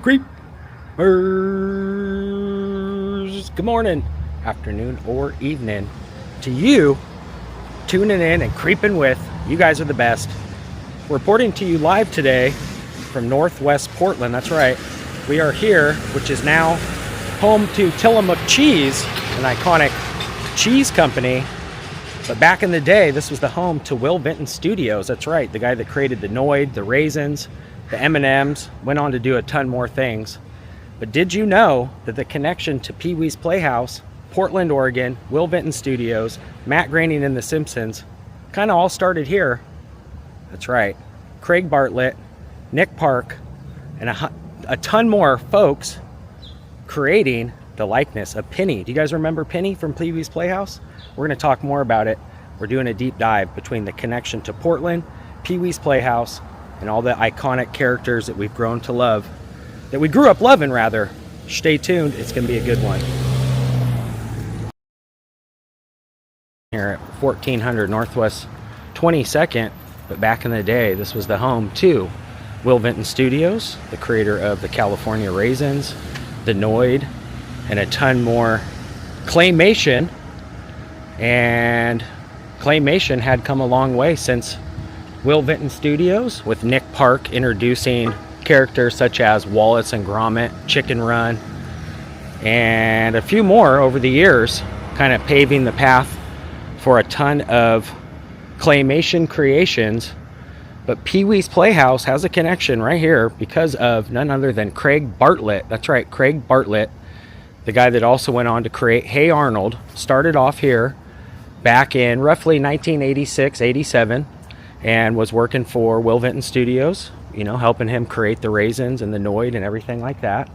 Creepers. Good morning, afternoon, or evening to you tuning in and creeping with. You guys are the best. Reporting to you live today from Northwest Portland. That's right. We are here, which is now home to Tillamook Cheese, an iconic cheese company. But back in the day, this was the home to Will Vinton Studios. That's right. The guy that created the Noid, the Raisins, the M&Ms, went on to do a ton more things. But did you know that the connection to Pee-wee's Playhouse, Portland, Oregon, Will Vinton Studios, Matt Groening and the Simpsons kind of all started here? That's right. Craig Bartlett, Nick Park, and a ton more folks creating the likeness of Penny. Do you guys remember Penny from Pee-wee's Playhouse? We're going to talk more about it. We're doing a deep dive between the connection to Portland, Pee-wee's Playhouse, and all the iconic characters that we've grown to love, that we grew up loving rather. Stay tuned, it's going to be a good one. Here at 1400 Northwest 22nd, but back in the day, this was the home to Will Vinton Studios, the creator of the California Raisins, the Noid, and a ton more claymation. And claymation had come a long way since Will Vinton Studios, with Nick Park introducing characters such as Wallace and Gromit, Chicken Run, and a few more over the years, kind of paving the path for a ton of claymation creations. But Pee-wee's Playhouse has a connection right here because of none other than Craig Bartlett. That's right, Craig Bartlett, the guy that also went on to create Hey Arnold, started off here back in roughly 1986-87 and was working for Will Vinton Studios, you know, helping him create the Raisins and the Noid and everything like that.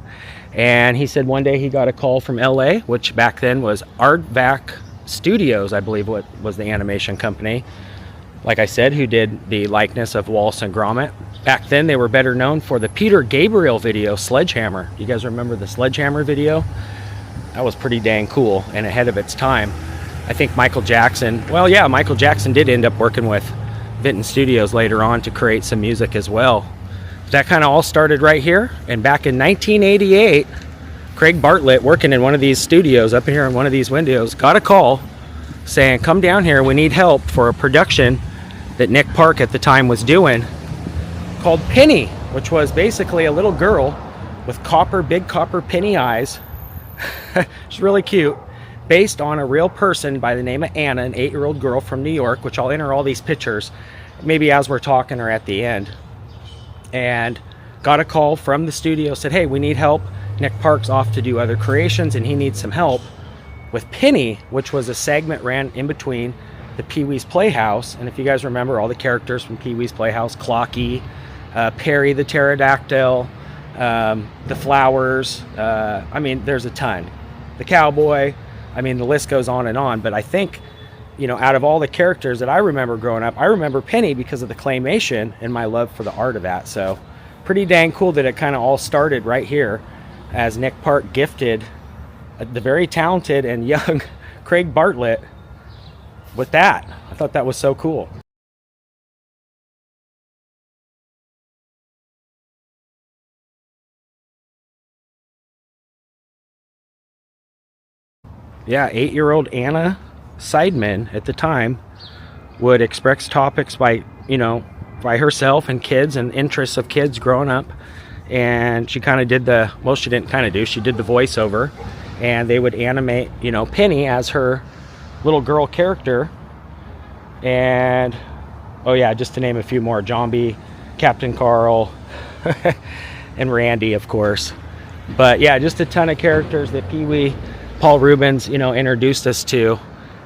And he said one day he got a call from LA, which back then was Aardvac Studios, I believe what was the animation company, like I said, who did the likeness of Wallace and Gromit. Back then they were better known for the Peter Gabriel video, Sledgehammer. You guys remember the Sledgehammer video? That was pretty dang cool and ahead of its time. I think Michael Jackson did end up working with Vinton Studios later on to create some music as well. That kind of all started right here. And back in 1988, Craig Bartlett, working in one of these studios up here in one of these windows, got a call saying, come down here, we need help for a production that Nick Park at the time was doing called Penny, which was basically a little girl with big copper penny eyes. She's really cute, based on a real person by the name of Anna, an 8-year-old girl from New York, which I'll enter all these pictures maybe as we're talking or at the end. And got a call from the studio, said, hey, we need help. Nick Park's off to do other creations and he needs some help with Penny, which was a segment ran in between the Pee-wee's Playhouse. And if you guys remember all the characters from Pee-wee's Playhouse, Clocky, Perry the Pterodactyl, the Flowers, I mean, there's a ton. The Cowboy, I mean, the list goes on and on. But I think, you know, out of all the characters that I remember growing up, I remember Penny because of the claymation and my love for the art of that. So pretty dang cool that it kind of all started right here as Nick Park gifted the very talented and young Craig Bartlett with that. I thought that was so cool. Yeah, 8-year-old Anna Seidman at the time would express topics by herself and kids and interests of kids growing up. And she kind of did she did the voiceover, and they would animate, you know, Penny as her little girl character. And, oh yeah, just to name a few more, Zombie, Captain Carl, and Randy, of course. But yeah, just a ton of characters that Pee-wee, Paul Reubens, you know, introduced us to.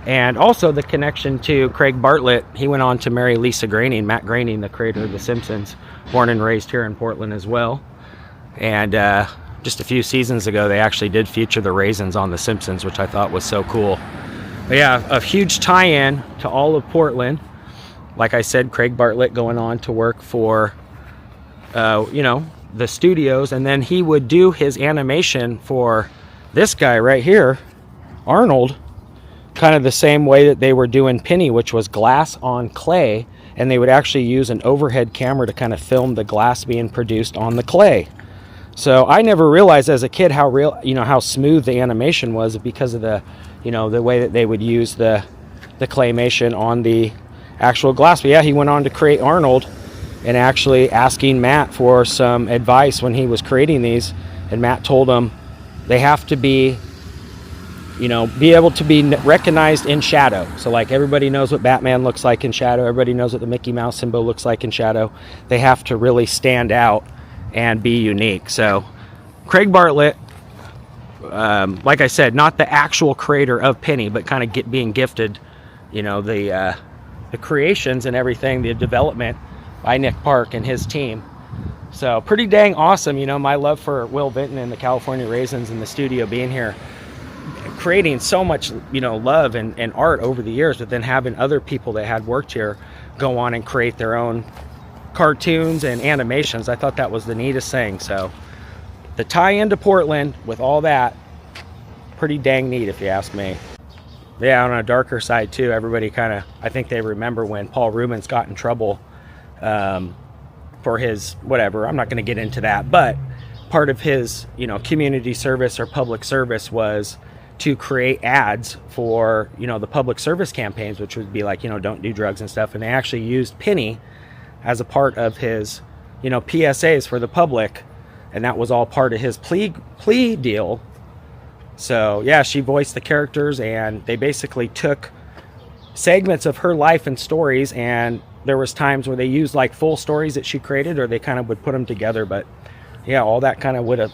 And also the connection to Craig Bartlett. He went on to marry Lisa Groening, Matt Groening, the creator of The Simpsons, born and raised here in Portland as well. And just a few seasons ago, they actually did feature the Raisins on The Simpsons, which I thought was so cool. But yeah, a huge tie-in to all of Portland. Like I said, Craig Bartlett going on to work for, the studios. And then he would do his animation for this guy right here, Arnold, kind of the same way that they were doing Penny, which was glass on clay. And they would actually use an overhead camera to kind of film the glass being produced on the clay. So I never realized as a kid how real, how smooth the animation was because of the, the way that they would use the claymation on the actual glass. But yeah, he went on to create Arnold, and actually asking Matt for some advice when he was creating these, and Matt told him they have to be, be able to be recognized in shadow. So like everybody knows what Batman looks like in shadow, everybody knows what the Mickey Mouse symbol looks like in shadow. They have to really stand out and be unique. So Craig Bartlett, like I said, not the actual creator of Penny, but kind of being gifted, the creations and everything, the development by Nick Park and his team. So pretty dang awesome. My love for Will Vinton and the California Raisins and the studio being here, creating so much, love and art over the years, but then having other people that had worked here go on and create their own cartoons and animations. I thought that was the neatest thing. So the tie into Portland with all that, pretty dang neat if you ask me. Yeah, on a darker side too, everybody kind of, I think they remember when Paul Rubens got in trouble for his whatever. I'm not going to get into that, but part of his community service or public service was to create ads for the public service campaigns, which would be like don't do drugs and stuff. And they actually used Penny as a part of his PSAs for the public, and that was all part of his plea deal. So yeah, she voiced the characters, and they basically took segments of her life and stories, and there was times where they used like full stories that she created, or they kind of would put them together. But yeah, all that kind of would have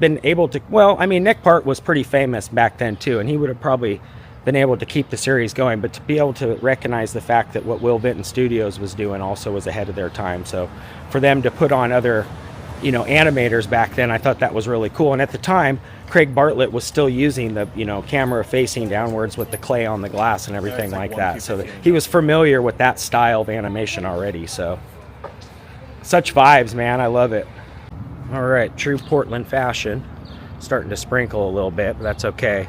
been able to, well, I mean, Nick Park was pretty famous back then too, and he would have probably been able to keep the series going, but to be able to recognize the fact that what Will Vinton Studios was doing also was ahead of their time. So for them to put on other animators back then, I thought that was really cool. And at the time, Craig Bartlett was still using the camera facing downwards with the clay on the glass and everything like that. So he was familiar with that style of animation already. So such vibes, man. I love it. All right, true Portland fashion. Starting to sprinkle a little bit, but that's okay.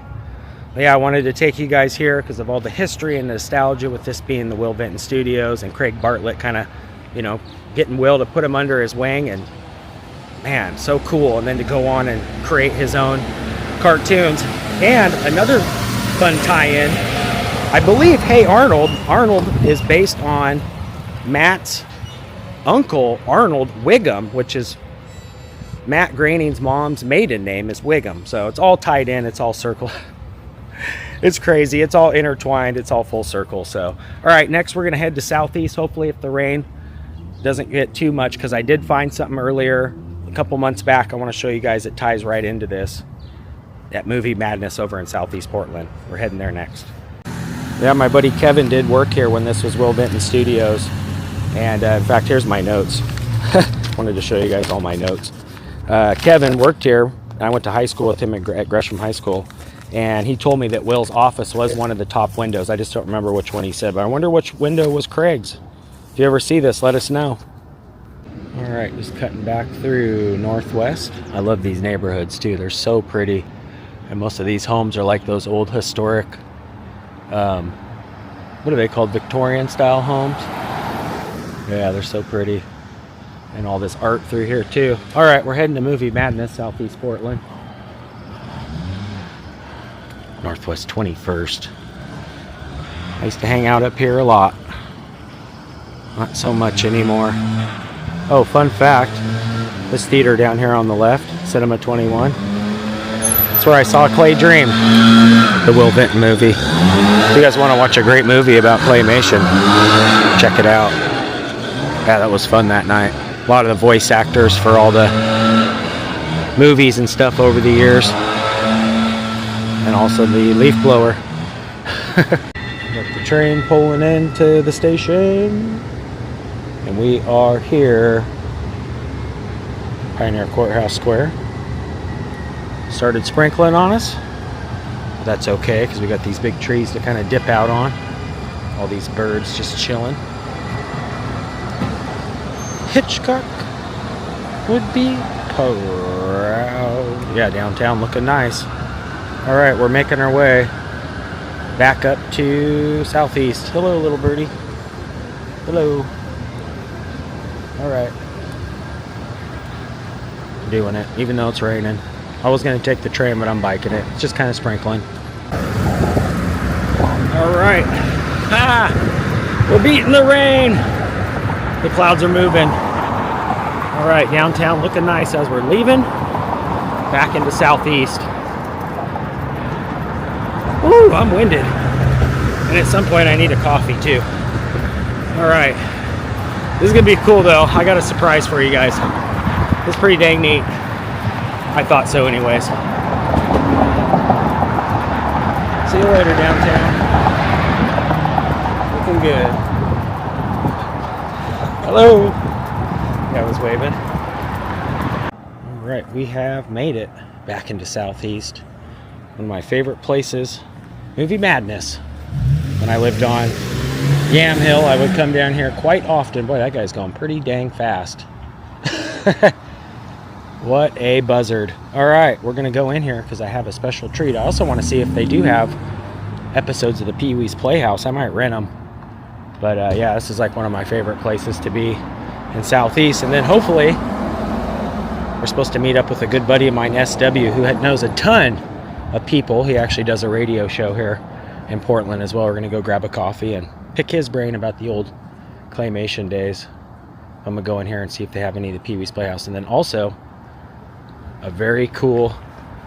But yeah, I wanted to take you guys here because of all the history and nostalgia with this being the Will Vinton Studios, and Craig Bartlett kind of, getting Will to put him under his wing, and man, so cool. And then to go on and create his own cartoons. And another fun tie-in, I believe, Hey Arnold is based on Matt's uncle, Arnold Wiggum, which is Matt Groening's mom's maiden name is Wiggum. So it's all tied in, it's all circled. It's crazy. It's all intertwined. It's all full circle. So, all right, next we're going to head to Southeast. Hopefully if the rain doesn't get too much, because I did find something earlier a couple months back I want to show you guys. It ties right into this. That movie madness over in Southeast Portland. We're heading there next. Yeah, my buddy Kevin did work here when this was Will Vinton Studios. And in fact, here's my notes. Wanted to show you guys all my notes. Kevin worked here. I went to high school with him at Gresham High School. And he told me that Will's office was one of the top windows. I just don't remember which one he said, but I wonder which window was Craig's. If you ever see this, let us know. All right, just cutting back through Northwest. I love these neighborhoods too. They're so pretty. And most of these homes are like those old historic, what are they called? Victorian style homes. Yeah, they're so pretty. And all this art through here too. All right, we're heading to Movie Madness, Southeast Portland. Northwest 21st. I used to hang out up here a lot. Not so much anymore. Oh, fun fact. This theater down here on the left, Cinema 21. That's where I saw Clay Dream, the Will Vinton movie. If you guys want to watch a great movie about claymation, check it out. Yeah, that was fun that night. A lot of the voice actors for all the movies and stuff over the years. And also the leaf blower. Got the train pulling into the station. And we are here. Pioneer Courthouse Square. Started sprinkling on us. But that's okay, because we got these big trees to kind of dip out on. All these birds just chilling. Hitchcock would be proud. Yeah, downtown looking nice. All right, we're making our way back up to Southeast. Hello, little birdie. Hello. All right. doing it, even though it's raining. I was going to take the train, but I'm biking it. It's just kind of sprinkling. All right. We're beating the rain. The clouds are moving. All right, downtown looking nice as we're leaving. Back into Southeast. Ooh, I'm winded. And at some point I need a coffee too. All right. This is gonna be cool though. I got a surprise for you guys. It's pretty dang neat. I thought so anyways. See you later, downtown. Looking good. Hello. I was waving. All right, we have made it back into Southeast. One of my favorite places, Movie Madness. When I lived on Yam Hill, I would come down here quite often. Boy, that guy's going pretty dang fast. What a buzzard. All right, we're going to go in here because I have a special treat. I also want to see if they do have episodes of the Pee-wee's Playhouse. I might rent them. But yeah, this is like one of my favorite places to be in Southeast. And then hopefully we're supposed to meet up with a good buddy of mine, SW, who knows a ton of people. He actually does a radio show here in Portland as well. We're going to go grab a coffee and pick his brain about the old claymation days. I'm going to go in here and see if they have any of the Pee-wee's Playhouse. And then also a very cool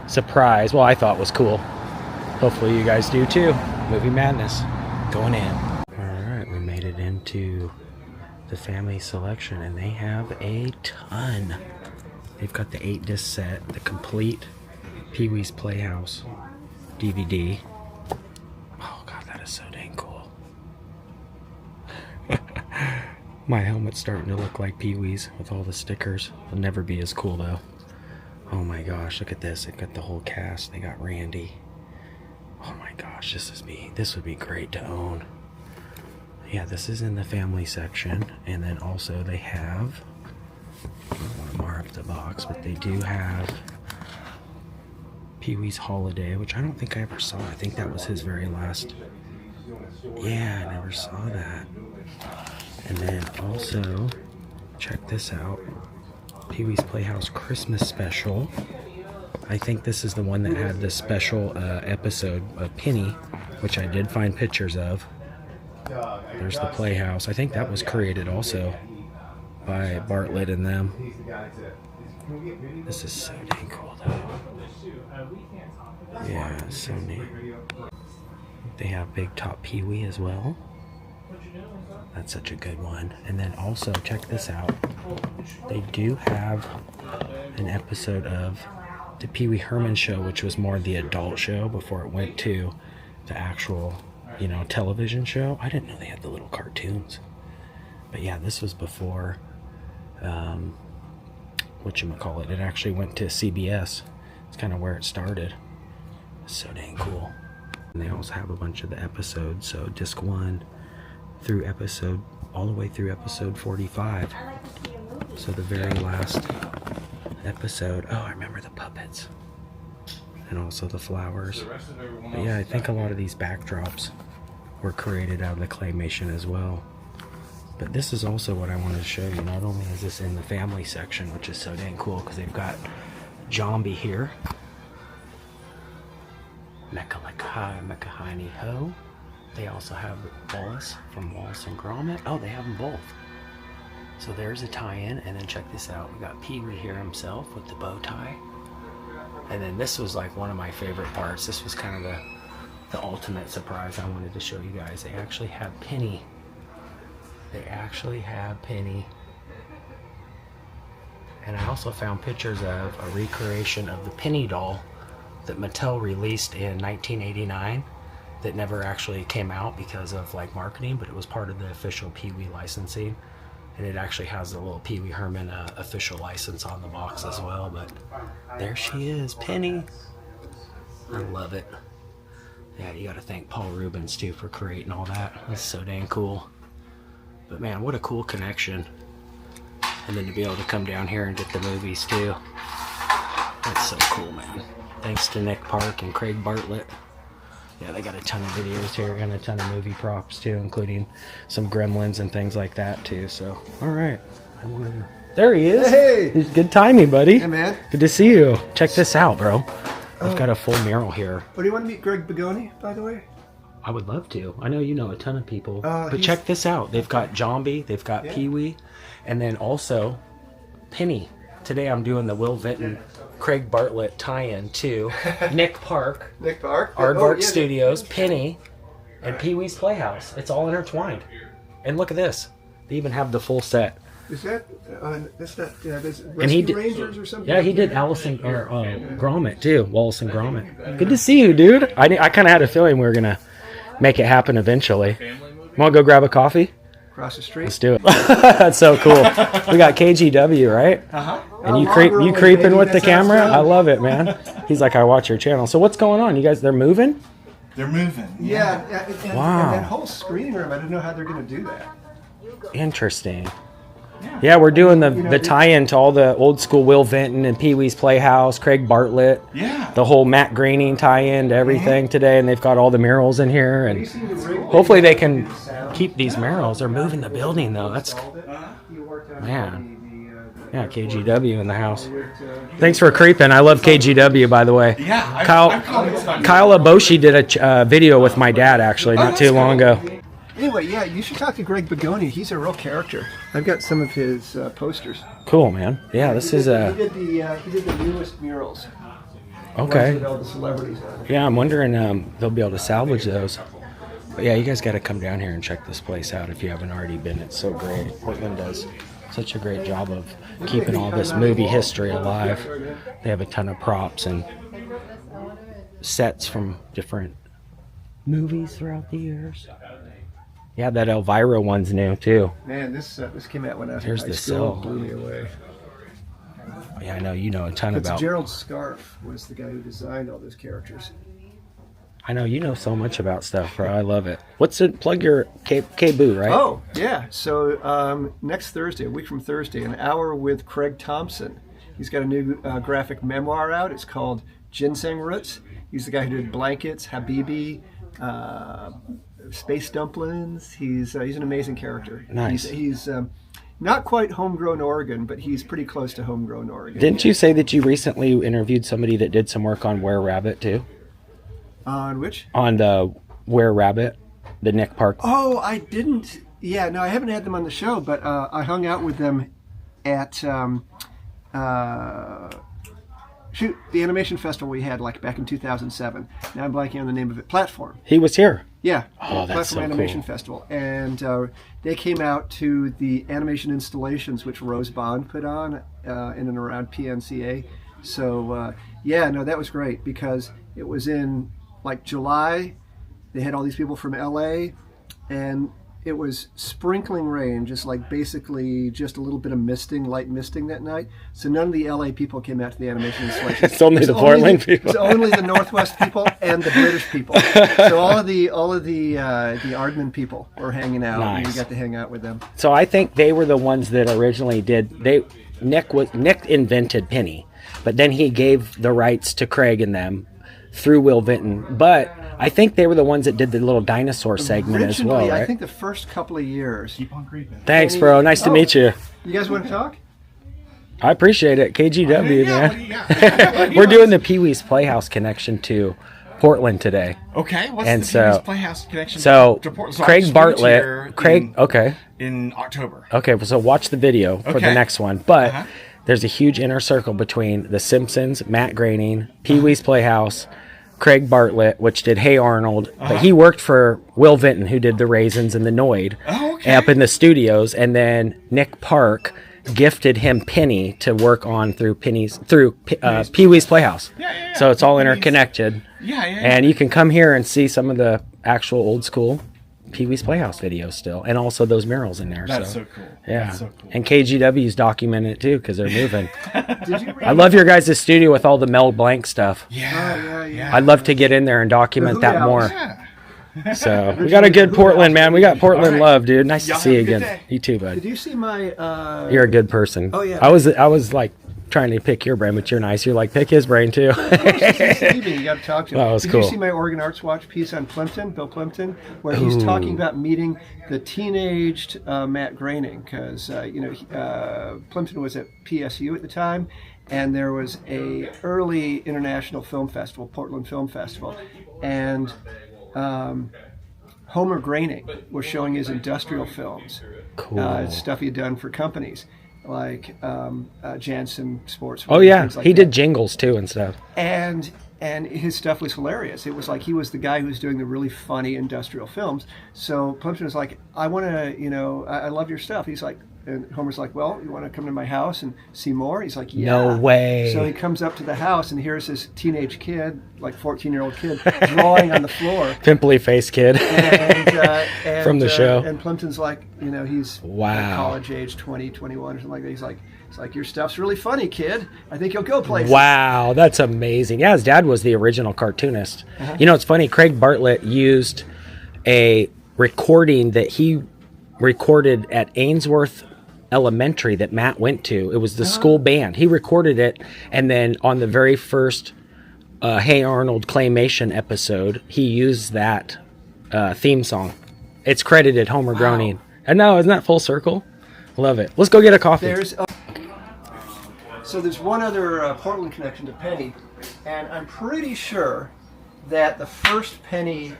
surprise. Well, I thought was cool. Hopefully you guys do too. Movie Madness going in. All right, we made it into the family selection and they have a ton. They've got the 8-disc set, the complete Pee-wee's Playhouse DVD. Oh god, that is so dang cool. My helmet's starting to look like Pee-wee's with all the stickers. It'll never be as cool though. Oh my gosh, look at this. They've got the whole cast. They got Randy. Oh my gosh, this would be great to own. Yeah, this is in the family section. And then also they have, I don't want to mar up the box, but they do have Pee-wee's Holiday, which I don't think I ever saw. I think that was his very last. Yeah, I never saw that. And then also, check this out. Pee-wee's Playhouse Christmas Special. I think this is the one that had the special episode of Penny, which I did find pictures of. There's the Playhouse. I think that was created also by Bartlett and them. This is so dang cool though. Yeah, it's so neat. They have Big Top Pee-wee as well. That's such a good one. And then also, check this out. They do have an episode of the Pee-wee Herman Show, which was more the adult show before it went to the actual, you know, television show. I didn't know they had the little cartoons. But yeah, this was before, whatchamacallit, it actually went to CBS. It's kind of where it started. It's so dang cool. And they also have a bunch of the episodes, so disc 1 through episode, all the way through episode 45. So the very last episode. Oh, I remember the puppets. And also the flowers. But yeah, I think a lot of these backdrops were created out of the claymation as well. But this is also what I wanted to show you. Not only is this in the family section, which is so dang cool, because they've got Zombie here. Mecca-Hiney Ho. They also have Wallace from Wallace and Gromit. Oh, they have them both. So there's a tie-in, and then check this out. We got Pee-wee here himself with the bow tie. And then this was like one of my favorite parts. This was kind of the ultimate surprise I wanted to show you guys. They actually have Penny. They actually have Penny. And I also found pictures of a recreation of the Penny doll that Mattel released in 1989. That never actually came out because of like marketing, but it was part of the official Pee-wee licensing, and it actually has the little Pee-wee Herman official license on the box as well. But there she is, Penny. I love it. Yeah, you got to thank Paul Rubens too for creating all that. That's so dang cool. But man, what a cool connection. And then to be able to come down here and get the movies too. That's so cool, man. Thanks to Nick Park and Craig Bartlett. Yeah, they got a ton of videos here and a ton of movie props too, including some gremlins and things like that too. So, all right, I wanted to There he is. Hey. Good timing, buddy. Hey, man. Good to see you. Check this out, bro. I've got a full mural here. Oh, do you want to meet Greg Begoni, by the way? I would love to. I know you know a ton of people. But check this out. They've got Jombie, they've got Pee-wee, and then also Penny. Today I'm doing the Will Vinton, Craig Bartlett tie-in to Nick Park, Aardvark Studios, Penny, and Pee-wee's Playhouse. It's all intertwined. And look at this. They even have the full set. Is that that's not and he did, Rangers or something? Yeah, he did Allison or Gromit too, Wallace and Gromit. Good to see you, dude. I kind of had a feeling we were gonna make it happen eventually. Want to go grab a coffee? Across the street. Let's do it. That's so cool. We got KGW, right? And you creeping with the camera? I love it, man. He's like, I watch your channel. So what's going on? You guys, they're moving? They're moving. Yeah. Wow. And that whole screening room, I didn't know how they're going to do that. Interesting. Yeah, we're doing the tie-in to all the old school Will Vinton and Pee-wee's Playhouse, Craig Bartlett. Yeah. The whole Matt Groening tie-in to everything today, and they've got all the murals in here, and hopefully they can keep these murals. They're moving the building though. That's man. Yeah, KGW in the house. Thanks for creeping. I love KGW, by the way. Yeah. Kyle Aboshi did a video with my dad actually not too long ago. Anyway, yeah, you should talk to Greg Begoni. He's a real character. I've got some of his posters. Cool, man. Yeah, this is a. He did the newest murals. Okay. With all the celebrities on it. Yeah, I'm wondering they'll be able to salvage those. But yeah, you guys got to come down here and check this place out if you haven't already been. It's so great. Portland does such a great job of keeping all this movie history alive. They have a ton of props and sets from different movies throughout the years. Yeah, that Elvira one's new too. Man, this came out when I was Here's in high the school. cell. Blew me away. Yeah, I know you know a ton It's about. Gerald Scarfe was the guy who designed all those characters. I know you know so much about stuff, bro. I love it. What's it? Plug your K-Boo, right? Oh, yeah. So next Thursday, a week from Thursday, an hour with Craig Thompson. He's got a new graphic memoir out. It's called Ginseng Roots. He's the guy who did Blankets, Habibi, Space Dumplings. He's an amazing character. Nice. He's not quite homegrown Oregon, but he's pretty close to homegrown Oregon. Didn't you say that you recently interviewed somebody that did some work on Were Rabbit too? On which? On the Were Rabbit, the Nick Park. Oh, I didn't. Yeah, no, I haven't had them on the show, but I hung out with them at the animation festival we had like back in 2007. Now I'm blanking on the name of it. Platform. He was here. Yeah. Oh, that's Platform so Animation cool. Festival, and they came out to the animation installations which Rose Bond put on in and around PNCA. So yeah, no, that was great because it was in like July. They had all these people from LA, and it was sprinkling rain, just like basically just a little bit of light misting that night. So none of the LA people came out to the animation installation. It's only the Portland people. It's only the Northwest people and the British people. So all of the Aardman people were hanging out. Nice. And we got to hang out with them. So I think they were the ones that originally did. Nick invented Penny, but then he gave the rights to Craig and them through Will Vinton. But I think they were the ones that did the little dinosaur segment as well, right? I think the first couple of years. Keep on creeping. Thanks, bro. Nice to meet you. You guys want to talk? I appreciate it. KGW, man. Yeah. We're doing the Pee-wee's Playhouse connection to Portland today. Okay, what's And the so- Pee-wee's Playhouse connection So, to Portland? I Craig just moved Bartlett. here Okay. in October. Okay, so watch the video for the Okay. next one. But there's a huge inner circle between The Simpsons, Matt Groening, Pee-wee's Playhouse, Craig Bartlett, which did Hey Arnold, but he worked for Will Vinton, who did the Raisins and the Noid, up in the studios, and then Nick Park gifted him Penny to work on through Pee-wee's Playhouse. So it's all interconnected. And you can come here and see some of the actual old school Pee-wee's Playhouse videos still, and also those murals in there. That's so cool. Yeah, That's so cool. and KGW's documenting it too because they're moving. Did you read I love your guys' studio with all the Mel Blanc stuff. Yeah. I'd love to get in there and document that more. Yeah. So we got a good Portland, man. We got Portland love, dude. Nice Y'all to see you have a good again. day. You too, bud. Did you see my? You're a good person. Oh, yeah. I was like trying to pick your brain, but you're nice. You're like, pick his brain too. Stevie, you got to talk to him. That was Did cool. you see my Oregon Arts Watch piece on Plimpton, Bill Plimpton, where he's talking about meeting the teenaged Matt Groening, because Plimpton was at PSU at the time, and there was a early international film festival, Portland Film Festival, and Homer Groening was showing his industrial films, stuff he had done for companies like Janssen Sports. Oh yeah, things like he that. did jingles too and stuff. And his stuff was hilarious. It was like he was the guy who was doing the really funny industrial films. So Plimpton was like, I want to, I love your stuff. He's like, and Homer's like, well, you want to come to my house and see more? He's like, yeah. No way. So he comes up to the house, and here's this teenage kid, like 14-year-old kid, drawing on the floor. Pimply faced kid. And From the show. And Plimpton's like, he's Wow. college age, 20, 21 or something like that. He's like, your stuff's really funny, kid. I think you'll go places. Wow, that's amazing. Yeah, his dad was the original cartoonist. Uh-huh. You know, it's funny, Craig Bartlett used a recording that he recorded at Ainsworth Elementary that Matt went to. It was the school band. He recorded it, and then on the very first Hey Arnold claymation episode, he used that theme song. It's credited Homer Groening. And no, isn't that full circle? Love it. Let's go get a coffee. So there's one other Portland connection to Penny, and I'm pretty sure that the first Penny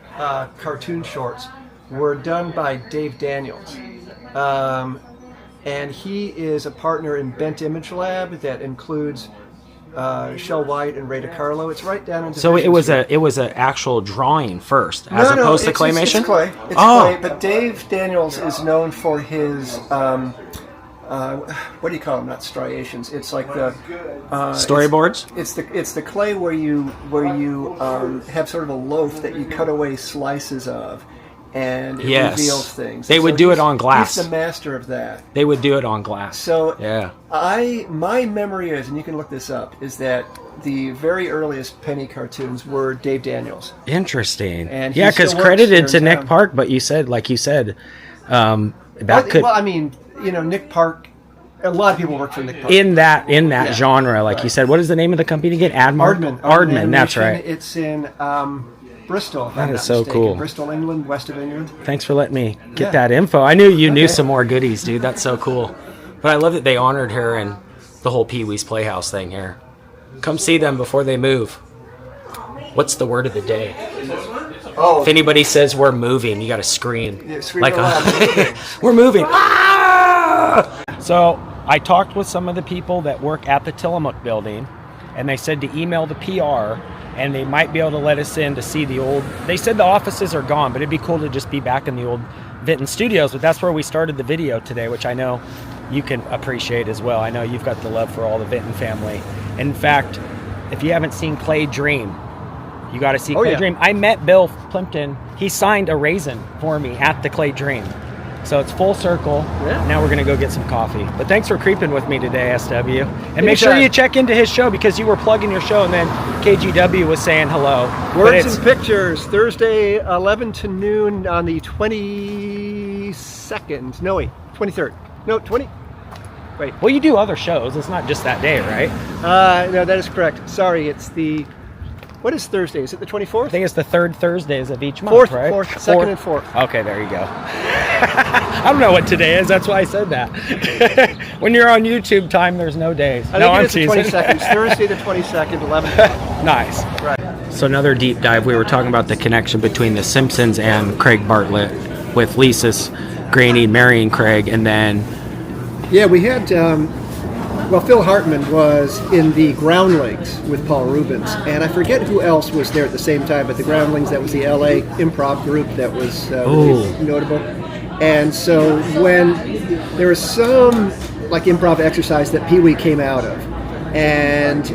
cartoon shorts were done by Dave Daniels. And he is a partner in Bent Image Lab that includes Shel White and Ray DiCarlo. It's right down in So Division Street. it was an actual drawing first, as opposed to claymation? It's clay. It's clay, but Dave Daniels is known for his what do you call them? Not striations. It's like the Storyboards? It's the clay where you have sort of a loaf that you cut away slices of, and it Yes. reveals things. They would do it on glass. He's the master of that. They would do it on glass. So yeah. my memory is, and you can look this up, is that the very earliest Penny cartoons were Dave Daniels. Interesting. And yeah, he still because works credited here to in Nick town. Park, but you said, that could Well, I mean, Nick Park. A lot of people work for Nick Park. in that genre, like you said. What is the name of the company again? Aardman. Aardman, that's Animation. right. It's in Bristol. If That I'm is not so mistaken. cool. Bristol, England, west of England. Thanks for letting me get Yeah. that info. I knew you knew some more goodies, dude. That's so cool. But I love that they honored her and the whole Pee-wee's Playhouse thing here. Come see them before they move. What's the word of the day? Oh, If anybody says we're moving, you got to scream. yeah, scream like it loud. we're moving. Ah! So I talked with some of the people that work at the Tillamook building, and they said to email the PR, and they might be able to let us in to see the old. They said the offices are gone, but it'd be cool to just be back in the old Vinton studios. But that's where we started the video today, which I know you can appreciate as well. I know you've got the love for all the Vinton family. In fact, if you haven't seen Clay Dream, you got to see Clay yeah. Dream. I met Bill Plimpton. He signed a raisin for me at the Clay Dream. So it's full circle. Yeah. Now we're going to go get some coffee. But thanks for creeping with me today, SW. And make sure Anytime. you check into his show, because you were plugging your show and then KGW was saying hello. But Words it's- and Pictures, Thursday, 11 to noon on the 22nd. No, wait, 23rd. No, 20. Wait. Well, you do other shows. It's not just that day, right? No, that is correct. Sorry, it's the... What is Thursday? Is it the 24th? I think it's the third Thursdays of each month, Fourth, right? fourth, second and fourth. Okay, there you go. I don't know what today is. That's why I said that. When you're on YouTube time, there's no days. I think it's the 22nd. It's Thursday the 22nd, 11 o'clock. Nice. Right. So another deep dive. We were talking about the connection between the Simpsons and Craig Bartlett, with Lisa's Granny marrying Craig, and then Yeah, we had... Phil Hartman was in the Groundlings with Paul Rubens, and I forget who else was there at the same time, but the Groundlings, that was the LA improv group that was really notable. And so when there was some improv exercise that Pee-wee came out of, and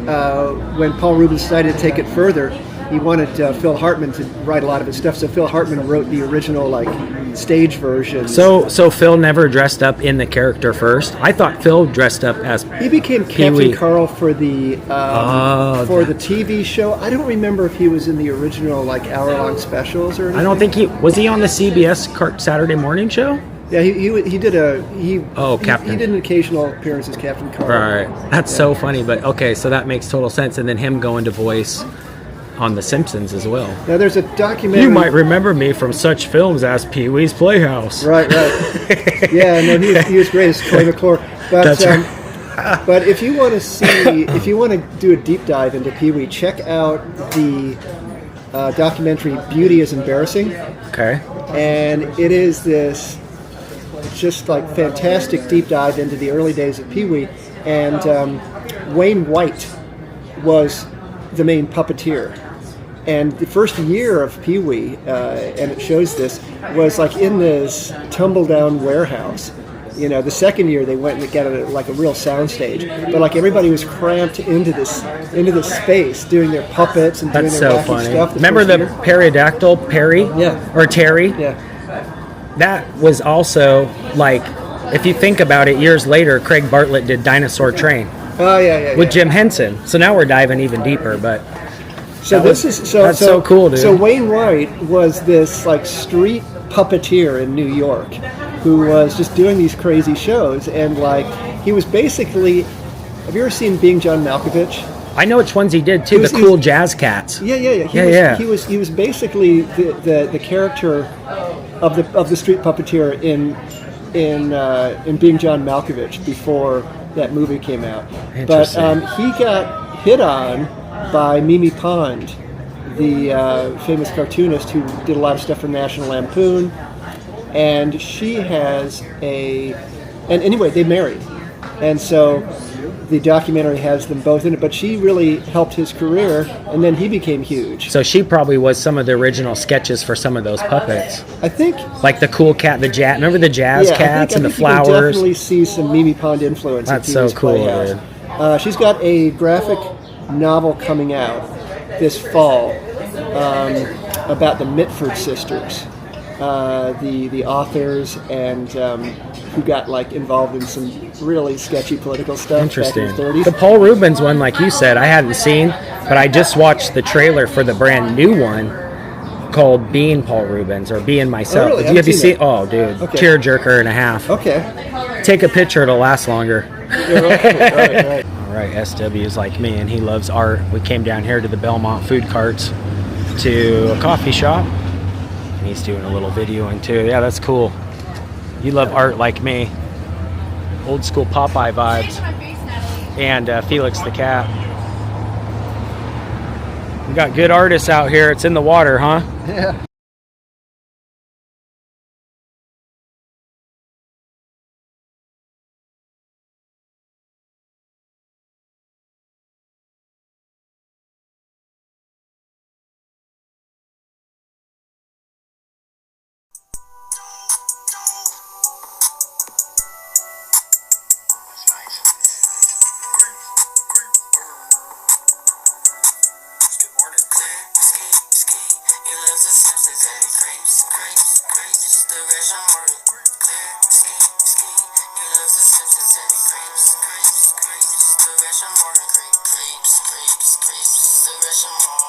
when Paul Rubens decided to take it further, he wanted Phil Hartman to write a lot of his stuff, so Phil Hartman wrote the original stage version. So Phil never dressed up in the character first. I thought Phil dressed up as He became Pee-wee. Captain Carl for the the TV show. I don't remember if he was in the original hour-long specials or anything. I don't think was he on the CBS Saturday morning show? Yeah, he did Captain. He did an occasional appearance as Captain Carter. Right. That's so funny, but okay, so that makes total sense. And then him going to voice on The Simpsons as well. Now there's a documentary. You might remember me from such films as Pee-wee's Playhouse. Right. Yeah, no, he was great as Troy McClure. But That's right. but if you want to do a deep dive into Pee-wee, check out the documentary "Beauty is Embarrassing." Okay. And it is this just like fantastic deep dive into the early days of Pee-wee. And Wayne White was the main puppeteer. And the first year of Pee-wee, and it shows this, was like in this tumble-down warehouse. You know, the second year they went and got like a real soundstage, but like everybody was cramped into this space, doing their puppets and That's doing their so wacky funny. stuff. Remember the pterodactyl, Perry? Yeah. Or Terry? Yeah. That was also, like, if you think about it, years later, Craig Bartlett did Dinosaur Train Oh yeah. with Jim Henson. So now we're diving even deeper, but So that's so cool, dude. So Wayne White was this like street puppeteer in New York, who was just doing these crazy shows, and like he was basically. Have you ever seen Being John Malkovich? I know which ones he did too. The cool jazz cats. Yeah. He was basically the character of the street puppeteer in Being John Malkovich before that movie came out. But he got hit on by Mimi Pond, the famous cartoonist who did a lot of stuff for National Lampoon, and she has and anyway, they married, and so the documentary has them both in it, but she really helped his career, and then he became huge. So she probably was some of the original sketches for some of those puppets. I think, like the cool cat, the jazz. Remember the jazz cats and the flowers? You can definitely see some Mimi Pond influence. That's in so Pee-wee's cool, Playhouse. She's got a graphic novel coming out this fall about the Mitford sisters, the authors, and who got like involved in some really sketchy political stuff. Interesting. Back in the 30s. The Paul Rubens one, like you said, I hadn't seen, but I just watched the trailer for the brand new one called Being Paul Rubens or Being Myself. Oh, really? Have you seen? That. Oh, dude, Okay. tearjerker and a half. Okay. Take a picture; it'll last longer. Yeah, right. All right, SW is like me, and he loves art. We came down here to the Belmont food carts to a coffee shop, and he's doing a little videoing too. Yeah, that's cool. You love art like me. Old school Popeye vibes. And Felix the cat. We got good artists out here. It's in the water, huh? Yeah. Creeps, the rest of